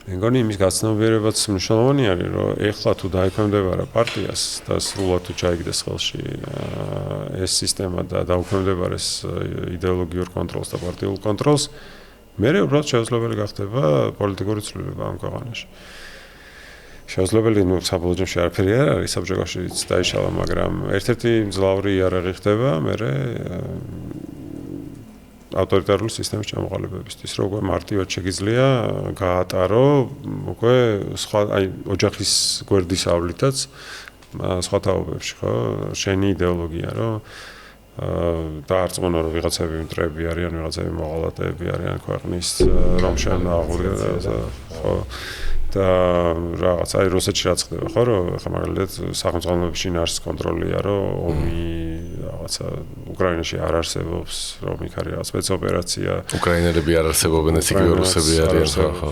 მე მგონი იმის გაცნობიერებაც მნიშვნელოვანი არის, რომ ეხლა თუ დაექვემდებარა პარტიას და სრულად თუ ჩაიგდეს ხელში ეს სისტემა და დაუქვემდებარეს იდეოლოგიურ კონტროლს და პარტიულ კონტროლს, მერე უბრალოდ შეუძლებელი გახდება პოლიტიკური ცვლილება ამ ქვეყანაში. შეუძლებელი, საბოლოო ჯამში არაფერი არ არის, საბჭოთა კავშირიც დაიშალა, მაგრამ ერთ-ერთი მძლავრი იარაღი ხდება, მერე ავტორიტარული სისტემის ჩამოყალიბებისთვის, რომ უკვე მარტივად შეგიძლია გაატარო უკვე სხვა ოჯახის გვერდის ავლითაც სხვა თაობებში, ხო? შენი იდეოლოგია, რომ დაარწმუნო, რომ ვიღაცები მტრები არიან, ვიღაცები მოღალატეები არიან ქვეყნის, რომ შენ აღუდგა, ხო? და რაღაც აი რუსეთში რაც ხდება, ხო, რომ ხა მაგალითად სახელმწიფოებში შინაარსის კონტროლია, რომ ომი რაღაცა უკრაინაში არ არსებობს, რომ იქ არის რაღაც სპეცოპერაცია. უკრაინელები არ არსებობენ, ეს იგივე რუსები არიან, ხო?